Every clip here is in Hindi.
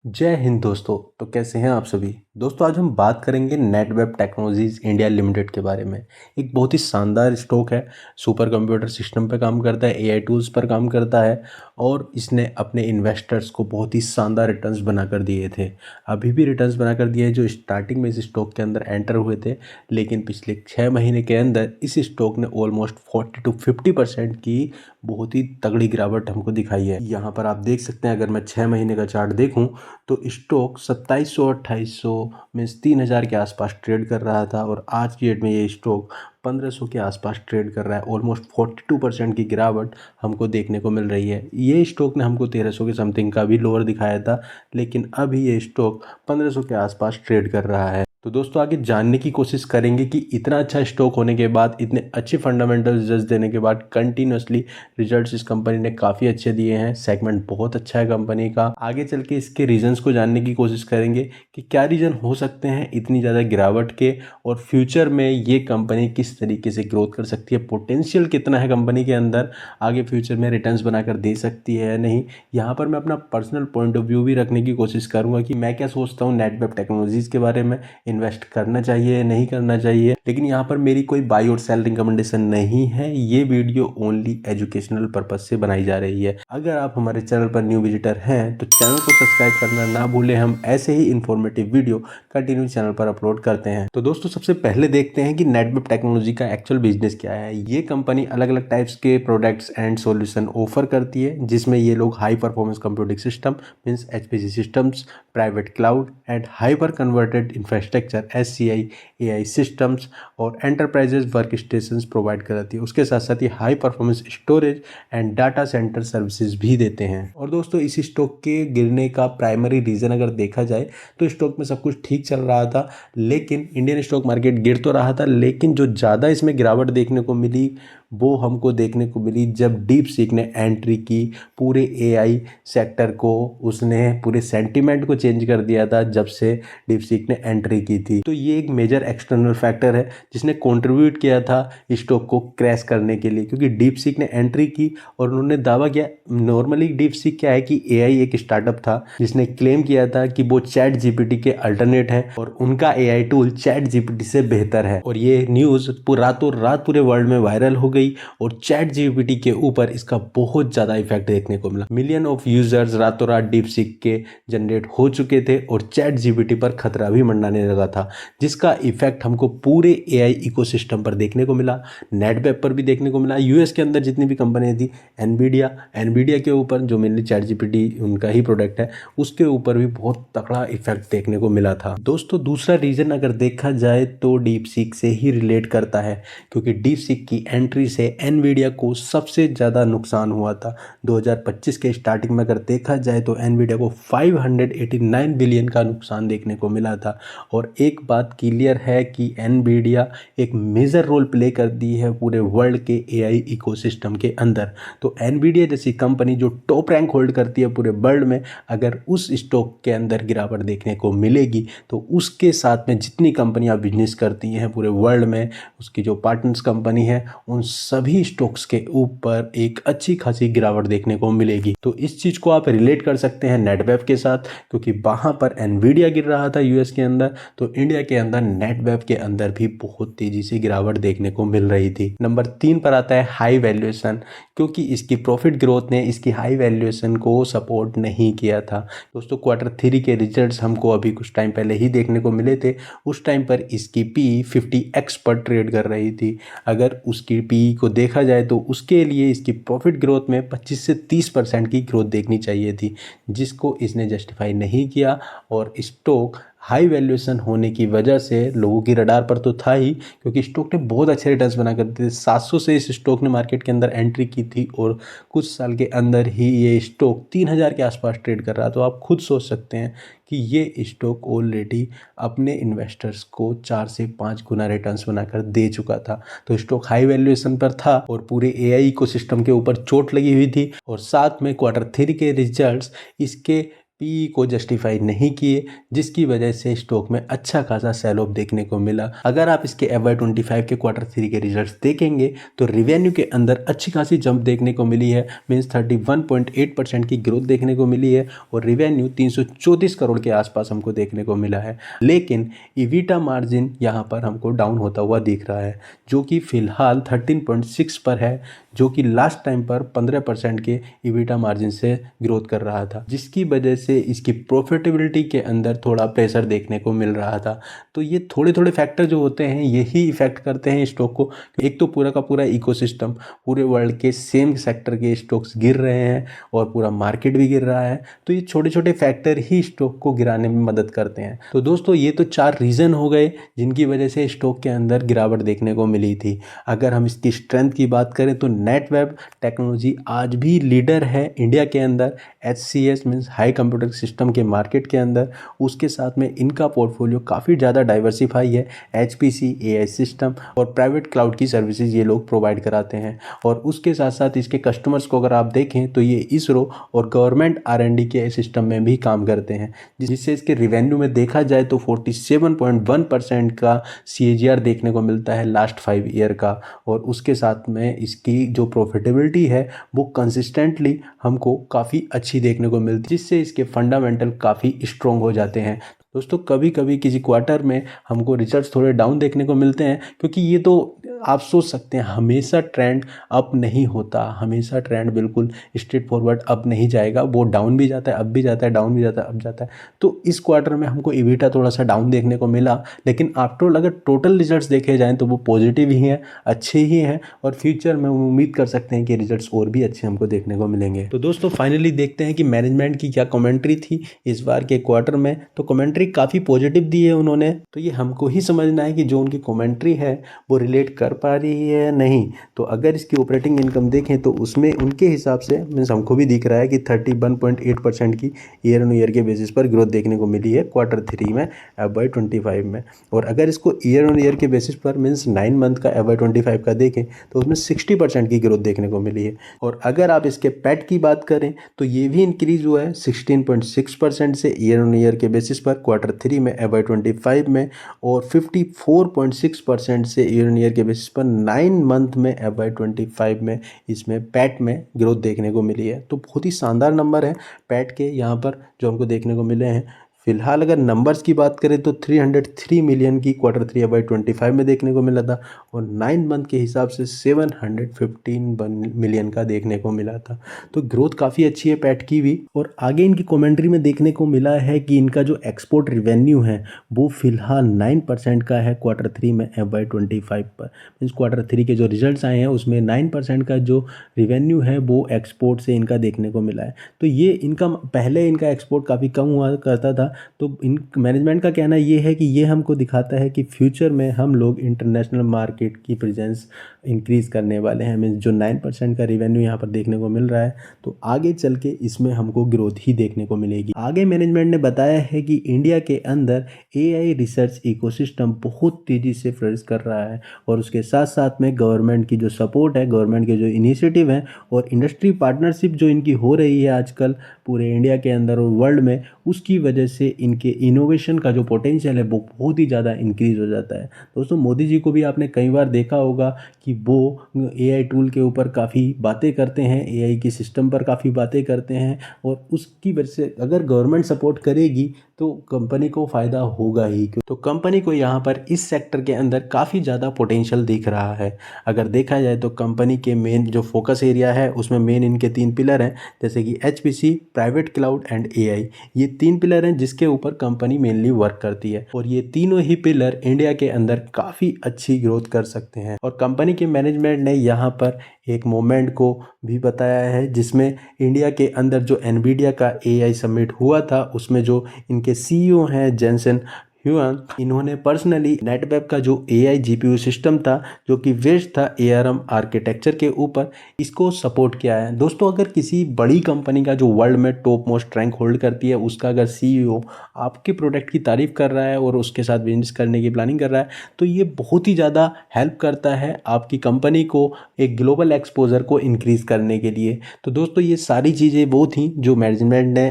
जय हिंद दोस्तों। तो कैसे हैं आप सभी दोस्तों। आज हम बात करेंगे नेटवेब टेक्नोलॉजीज इंडिया लिमिटेड के बारे में। एक बहुत ही शानदार स्टॉक है। सुपर कंप्यूटर सिस्टम पर काम करता है, एआई टूल्स पर काम करता है और इसने अपने इन्वेस्टर्स को बहुत ही शानदार रिटर्न्स बनाकर दिए थे। अभी भी रिटर्न्स बनाकर दिए हैं जो स्टार्टिंग में इस स्टॉक के अंदर एंटर हुए थे, लेकिन पिछले 6 महीने के अंदर इस स्टॉक ने ऑलमोस्ट 40 to 50% की बहुत ही तगड़ी गिरावट हमको दिखाई है। यहाँ पर आप देख सकते हैं, अगर मैं 6 महीने का चार्ट देखूँ तो स्टॉक 2700 2800 मीन्स 3000 के आसपास ट्रेड कर रहा था और आज की डेट में ये स्टॉक 1500 के आसपास ट्रेड कर रहा है। ऑलमोस्ट 42% की गिरावट हमको देखने को मिल रही है। ये स्टॉक ने हमको 1300 के समथिंग का भी लोअर दिखाया था, लेकिन अभी ये स्टॉक 1500 के आसपास ट्रेड कर रहा है। तो दोस्तों आगे जानने की कोशिश करेंगे कि इतना अच्छा स्टॉक होने के बाद, इतने अच्छे फंडामेंटल रिजल्ट्स देने के बाद कंटिन्यूसली रिजल्ट्स इस कंपनी ने काफ़ी अच्छे दिए हैं। सेगमेंट बहुत अच्छा है कंपनी का। आगे चल के इसके रीजंस को जानने की कोशिश करेंगे कि क्या रीज़न हो सकते हैं इतनी ज़्यादा गिरावट के, और फ्यूचर में ये कंपनी किस तरीके से ग्रोथ कर सकती है, पोटेंशियल कितना है कंपनी के अंदर, आगे फ्यूचर में रिटर्न्स बनाकर दे सकती है या नहीं। यहाँ पर मैं अपना पर्सनल पॉइंट ऑफ व्यू भी रखने की कोशिश करूँगा कि मैं क्या सोचता हूँ नेटवेब टेक्नोलॉजीज़ के बारे में, इन्वेस्ट करना चाहिए नहीं करना चाहिए। लेकिन यहाँ पर मेरी कोई बाई और सेल रिकमेंडेशन नहीं है। ये वीडियो ओनली एजुकेशनल पर्पज से बनाई जा रही है। अगर आप हमारे चैनल पर न्यू विजिटर हैं तो चैनल को सब्सक्राइब करना ना भूलें। हम ऐसे ही इंफॉर्मेटिव वीडियो कंटिन्यू चैनल पर अपलोड करते हैं। तो दोस्तों सबसे पहले देखते हैं कि नेटवेब टेक्नोलॉजी का एक्चुअल बिजनेस क्या है। ये कंपनी अलग अलग टाइप्स के प्रोडक्ट्स एंड सॉल्यूशन ऑफर करती है, जिसमें ये लोग high performance computing system means HPC systems, private cloud and hyper converted infrastructure SCI AI systems और एंटरप्राइजेज वर्क स्टेशंस प्रोवाइड कराती है। उसके साथ साथ ये high performance storage and data centre services भी देते हैं। और दोस्तों इस स्टॉक के गिरने का प्राइमरी रीज़न अगर देखा जाए तो स्टॉक में सब कुछ ठीक चल रहा था, लेकिन इंडियन स्टॉक मार्केट गिर तो रहा था, लेकिन जो ज़्यादा इसमें गिरावट देखने को मिली वो हमको देखने को मिली जब डीप सीक ने एंट्री की। पूरे एआई सेक्टर को उसने पूरे सेंटिमेंट को चेंज कर दिया था जब से डीप सीक ने एंट्री की थी। तो ये एक मेजर एक्सटर्नल फैक्टर है जिसने कंट्रीब्यूट किया था स्टॉक को क्रैश करने के लिए, क्योंकि डीप सीक ने एंट्री की और उन्होंने दावा किया। नॉर्मली डीप सीक क्या है कि एआई एक स्टार्टअप था जिसने क्लेम किया था कि वो चैट जीपीटी के अल्टरनेट है और उनका एआई टूल चैट जीपीटी से बेहतर है। और ये न्यूज़ रातों रात पूरे वर्ल्ड में वायरल हो गई और चैट जीपीटी के ऊपर इसका बहुत ज़्यादा इफेक्ट देखने को मिला। मिलियन ऑफ यूजर्स रातों रात डीप सीक के जनरेट हो चुके थे और चैट जीपीटी पर खतरा भी मंडराने लगा था, जिसका इफेक्ट हमको पूरे एआई इकोसिस्टम पर देखने को मिला। नेटवेब पर भी देखने को मिला। यूएस के अंदर जितनी भी कंपनियां थी, एनवीडिया के ऊपर जो मेनली चैट जीपीटी उनका ही प्रोडक्ट है, उसके ऊपर भी बहुत तगड़ा इफेक्ट देखने को मिला था। दोस्तों दूसरा रीजन अगर देखा जाए तो डीप सीक से ही रिलेट करता है, क्योंकि डीप सीक की एंट्री से एनवीडिया को सबसे ज़्यादा नुकसान हुआ था। 2025 के स्टार्टिंग में अगर देखा जाए तो एनवीडिया को 589 बिलियन का नुकसान देखने को मिला था। और एक बात क्लियर है कि एनवीडिया एक मेजर रोल प्ले करती है पूरे वर्ल्ड के एआई इकोसिस्टम के अंदर। तो एनवीडिया जैसी कंपनी जो टॉप रैंक होल्ड करती है पूरे वर्ल्ड में, अगर उस स्टॉक के अंदर गिरावट देखने को मिलेगी तो उसके साथ में जितनी कंपनियां बिजनेस करती हैं पूरे वर्ल्ड में, उसकी जो पार्टनर्स कंपनी है, उन सभी स्टॉक्स के ऊपर एक अच्छी खासी गिरावट देखने को मिलेगी। तो इस चीज़ को आप रिलेट कर सकते हैं नेटवेब के साथ, क्योंकि वहाँ पर एनवीडिया गिर रहा था यूएस के अंदर, तो इंडिया के अंदर नेटवेब के अंदर भी बहुत तेज़ी से गिरावट देखने को मिल रही थी। नंबर 3 पर आता है हाई वैल्यूएशन, क्योंकि इसकी प्रॉफिट ग्रोथ ने इसकी हाई वैल्यूएशन को सपोर्ट नहीं किया था। दोस्तों Q3 के रिजल्ट्स हमको अभी कुछ टाइम पहले ही देखने को मिले थे। उस टाइम पर इसकी पी 50x पर ट्रेड कर रही थी। अगर उसकी पी को देखा जाए तो उसके लिए इसकी प्रॉफिट ग्रोथ में 25 से 30% की ग्रोथ देखनी चाहिए थी, जिसको इसने जस्टिफाई नहीं किया। और स्टॉक हाई वैल्यूएशन होने की वजह से लोगों की रडार पर तो था ही, क्योंकि स्टॉक ने बहुत अच्छे रिटर्न्स बना कर दिए। 700 से इस स्टॉक ने मार्केट के अंदर एंट्री की थी और कुछ साल के अंदर ही ये स्टॉक 3000 के आसपास ट्रेड कर रहा। तो आप खुद सोच सकते हैं कि ये स्टॉक ऑलरेडी अपने इन्वेस्टर्स को 4 से 5 गुना रिटर्न्स बनाकर दे चुका था। तो स्टॉक हाई वैल्यूएशन पर था और पूरे एआई इकोसिस्टम के ऊपर चोट लगी हुई थी। और साथ में Q3 के रिजल्ट्स इसके पी को जस्टिफाई नहीं किए, जिसकी वजह से स्टॉक में अच्छा खासा सेल ऑफ देखने को मिला। अगर आप इसके FY25 के Q3 के रिजल्ट्स देखेंगे तो रिवेन्यू के अंदर अच्छी खासी जंप देखने को मिली है, मीन्स 31.8% की ग्रोथ देखने को मिली है और रिवेन्यू 334 करोड़ के आसपास हमको देखने को मिला है। लेकिन ईवीटा मार्जिन यहाँ पर हमको डाउन होता हुआ दिख रहा है, जो कि फिलहाल 13.6 पर है, जो कि लास्ट टाइम पर 15% के ईवीटा मार्जिन से ग्रोथ कर रहा था, जिसकी वजह से इसकी प्रॉफिटेबिलिटी के अंदर थोड़ा प्रेशर देखने को मिल रहा था। तो ये थोड़े थोड़े फैक्टर जो होते हैं यही इफेक्ट करते हैं स्टॉक को। एक तो पूरा का पूरा इकोसिस्टम, पूरे वर्ल्ड के सेम सेक्टर के स्टॉक्स गिर रहे हैं और पूरा मार्केट भी गिर रहा है, तो ये छोटे छोटे फैक्टर ही स्टॉक को गिराने में मदद करते हैं। तो दोस्तों ये तो 4 रीज़न हो गए जिनकी वजह से स्टॉक के अंदर गिरावट देखने को मिली थी। अगर हम इसकी स्ट्रेंथ की बात करें तो नेटवेब टेक्नोलॉजी आज भी लीडर है इंडिया के अंदर, HCS means high computer system के मार्केट के अंदर। उसके साथ में इनका पोर्टफोलियो काफ़ी ज़्यादा डाइवर्सिफाई है, HPC, AI सिस्टम और प्राइवेट क्लाउड की सर्विसेज ये लोग प्रोवाइड कराते हैं। और उसके साथ साथ इसके कस्टमर्स को अगर आप देखें तो ये इसरो और गवर्नमेंट R&D के सिस्टम में भी काम करते हैं, जिससे इसके रिवेन्यू में देखा जाए तो 47.1% का CAGR देखने को मिलता है लास्ट 5 ईयर का। और उसके साथ में इसकी जो प्रॉफिटेबिलिटी है वो कंसिस्टेंटली हमको काफ़ी अच्छी देखने को मिलती है, जिससे इसके फंडामेंटल काफ़ी स्ट्रॉन्ग हो जाते हैं। दोस्तों कभी कभी किसी क्वार्टर में हमको रिजल्ट्स थोड़े डाउन देखने को मिलते हैं, क्योंकि ये तो आप सोच सकते हैं हमेशा ट्रेंड अप नहीं होता, हमेशा ट्रेंड बिल्कुल स्ट्रेट फॉरवर्ड अप नहीं जाएगा, वो डाउन भी जाता है, अप भी जाता है, डाउन भी जाता है, अप जाता है। तो इस क्वार्टर में हमको ईवीटा थोड़ा सा डाउन देखने को मिला, लेकिन आफ्टर ऑल अगर टोटल रिजल्ट्स देखे जाएँ तो वो पॉजिटिव ही हैं, अच्छे ही हैं और फ्यूचर में उम्मीद कर सकते हैं कि रिजल्ट्स और भी अच्छे हमको देखने को मिलेंगे। तो दोस्तों फाइनली देखते हैं कि मैनेजमेंट की क्या कमेंट्री थी इस बार के क्वार्टर में। तो कमेंट्री काफ़ी पॉजिटिव दी है उन्होंने, तो ये हमको ही समझना है कि जो उनकी कमेंट्री है वो रिलेट कर पा रही है या नहीं। तो अगर इसकी ऑपरेटिंग इनकम देखें तो उसमें उनके हिसाब से मीन्स हमको भी दिख रहा है कि 31.8% की ईयर ऑन ईयर के बेसिस पर ग्रोथ देखने को मिली है Q3 में FY25 में। और अगर इसको ईयर ऑन ईयर के बेसिस पर मीन्स 9 मंथ का FY25 का देखें तो उसमें 60% की ग्रोथ देखने को मिली है। और अगर आप इसके पैट की बात करें तो ये भी इंक्रीज हुआ है 16.6% से ईयर ऑन ईयर के बेसिस पर Q3 में FY25 में, और 54.6% से ईयर ऑन ईयर के बेसिस पर 9 मंथ में FY25 में इसमें पैट में ग्रोथ देखने को मिली है। तो बहुत ही शानदार नंबर है पैट के यहाँ पर जो हमको देखने को मिले हैं। फिलहाल अगर नंबर्स की बात करें तो 303 मिलियन की Q3 FY25 में देखने को मिला था और 9 मंथ के हिसाब से 715 मिलियन का देखने को मिला था। तो ग्रोथ काफ़ी अच्छी है पैट की भी। और आगे इनकी कमेंट्री में देखने को मिला है कि इनका जो एक्सपोर्ट रिवेन्यू है वो फिलहाल 9% का है Q3 में FY25 पर। मीन्स Q3 के जो रिजल्ट्स आए हैं उसमें 9% का जो रिवेन्यू है वो एक्सपोर्ट से इनका देखने को मिला है। तो ये इनका पहले इनका एक्सपोर्ट काफ़ी कम हुआ करता था, तो इन मैनेजमेंट का कहना ये है कि ये हमको दिखाता है कि फ्यूचर में हम लोग इंटरनेशनल मार्केट की प्रेजेंस इंक्रीज़ करने वाले हैं। मीन्स जो 9% का रिवेन्यू यहाँ पर देखने को मिल रहा है तो आगे चल के इसमें हमको ग्रोथ ही देखने को मिलेगी। आगे मैनेजमेंट ने बताया है कि इंडिया के अंदर AI रिसर्च इकोसिस्टम बहुत तेज़ी से फ्लरिश कर रहा है और उसके साथ साथ में गवर्नमेंट की जो सपोर्ट है, गवर्नमेंट के जो इनिशिएटिव हैं और इंडस्ट्री पार्टनरशिप जो इनकी हो रही है आजकल पूरे इंडिया के अंदर और वर्ल्ड में, उसकी वजह से इनके इनोवेशन का जो पोटेंशियल है वो बहुत ही ज़्यादा इंक्रीज़ हो जाता है। दोस्तों मोदी जी को भी आपने कई बार देखा होगा कि वो AI टूल के ऊपर काफ़ी बातें करते हैं, AI की सिस्टम पर काफ़ी बातें करते हैं और उसकी वजह से अगर गवर्नमेंट सपोर्ट करेगी तो कंपनी को फ़ायदा होगा ही। तो कंपनी को यहाँ पर इस सेक्टर के अंदर काफ़ी ज़्यादा पोटेंशियल दिख रहा है। अगर देखा जाए तो कंपनी के मेन जो फोकस एरिया है उसमें मेन इनके 3 पिलर हैं, जैसे कि HPC, private cloud and AI। ये 3 पिलर हैं जिसके ऊपर कंपनी मेनली वर्क करती है और ये तीनों ही पिलर इंडिया के अंदर काफ़ी अच्छी ग्रोथ कर सकते हैं। और कंपनी के मैनेजमेंट ने यहाँ पर एक मोमेंट को भी बताया है जिसमें इंडिया के अंदर जो NVIDIA का AI समिट हुआ था उसमें जो इनके CEO हैं जेनसेन ह्यूआन, इन्होंने पर्सनली नेटवेब का जो AI GPU सिस्टम था जो कि बेस्ड था ARM आर्किटेक्चर के ऊपर, इसको सपोर्ट किया है। दोस्तों अगर किसी बड़ी कंपनी का जो वर्ल्ड में टॉप मोस्ट रैंक होल्ड करती है उसका अगर CEO आपके प्रोडक्ट की तारीफ कर रहा है और उसके साथ बिजनेस करने की प्लानिंग कर रहा है तो ये बहुत ही ज़्यादा हेल्प करता है आपकी कंपनी को एक ग्लोबल एक्सपोजर को इंक्रीज करने के लिए। तो दोस्तों ये सारी चीज़ें वो थी जो मैनेजमेंट ने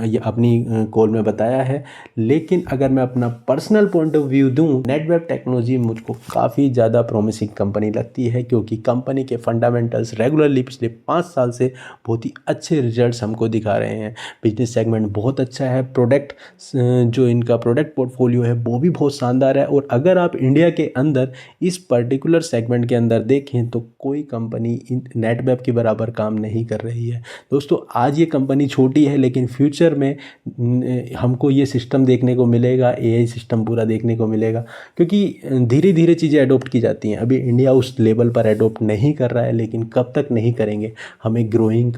ये अपनी कॉल में बताया है। लेकिन अगर मैं अपना पर्सनल पॉइंट ऑफ व्यू दूं, नेटवेब टेक्नोलॉजी मुझको काफ़ी ज़्यादा प्रॉमिसिंग कंपनी लगती है क्योंकि कंपनी के फंडामेंटल्स रेगुलरली पिछले 5 साल से बहुत ही अच्छे रिजल्ट्स हमको दिखा रहे हैं। बिजनेस सेगमेंट बहुत अच्छा है, प्रोडक्ट जो इनका प्रोडक्ट पोर्टफोलियो है वो भी बहुत शानदार है। और अगर आप इंडिया के अंदर इस पर्टिकुलर सेगमेंट के अंदर देखें तो कोई कंपनी नेटवेब के बराबर काम नहीं कर रही है। दोस्तों आज ये कंपनी छोटी है लेकिन फ्यूचर में हमको ये सिस्टम देखने को मिलेगा, AI सिस्टम पूरा देखने को मिलेगा क्योंकि धीरे धीरे चीज़ें अडोप्ट की जाती हैं। अभी इंडिया उस लेवल पर अडोप्ट नहीं कर रहा है लेकिन कब तक नहीं करेंगे। हम एक ग्रोइंग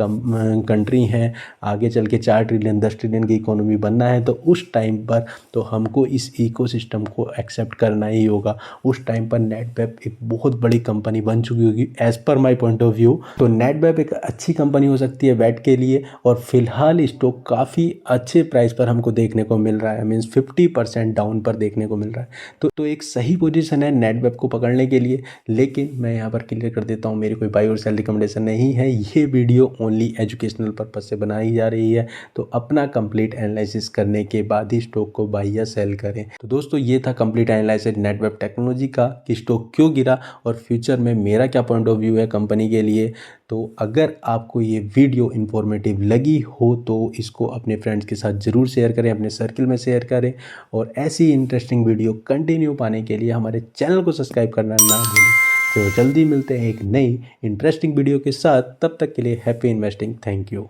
कंट्री हैं, आगे चल के 4 ट्रिलियन 10 ट्रिलियन की इकोनॉमी बनना है तो उस टाइम पर तो हमको इस इकोसिस्टम को एक्सेप्ट करना ही होगा। उस टाइम पर नेटवेब एक बहुत बड़ी कंपनी बन चुकी होगी as per my point of view. तो नेटवेब एक अच्छी कंपनी हो सकती है वेट के लिए और फिलहाल स्टॉक काफ़ी अच्छे प्राइस पर हमको देखने को मिल रहा है, मीन्स 50% डाउन पर देखने को मिल रहा है। तो एक सही पोजीशन है नेटवेब को पकड़ने के लिए। लेकिन मैं यहाँ पर क्लियर कर देता हूँ मेरी कोई बाई और सेल रिकमेंडेशन नहीं है, ये वीडियो ओनली एजुकेशनल पर्पज से बनाई जा रही है। तो अपना कंप्लीट एनालिसिस करने के बाद ही स्टॉक को बाई या सेल करें। तो दोस्तों ये था कंप्लीट एनालिसिस नेटवेब टेक्नोलॉजी का कि स्टॉक क्यों गिरा और फ्यूचर में मेरा क्या पॉइंट ऑफ व्यू है कंपनी के लिए। तो अगर आपको ये वीडियो इन्फॉर्मेटिव लगी हो तो इसको अपने फ्रेंड्स के साथ ज़रूर शेयर करें, अपने सर्कल में शेयर करें और ऐसी इंटरेस्टिंग वीडियो कंटिन्यू पाने के लिए हमारे चैनल को सब्सक्राइब करना ना भूलें। तो जल्दी मिलते हैं एक नई इंटरेस्टिंग वीडियो के साथ, तब तक के लिए हैप्पी इन्वेस्टिंग। Thank you.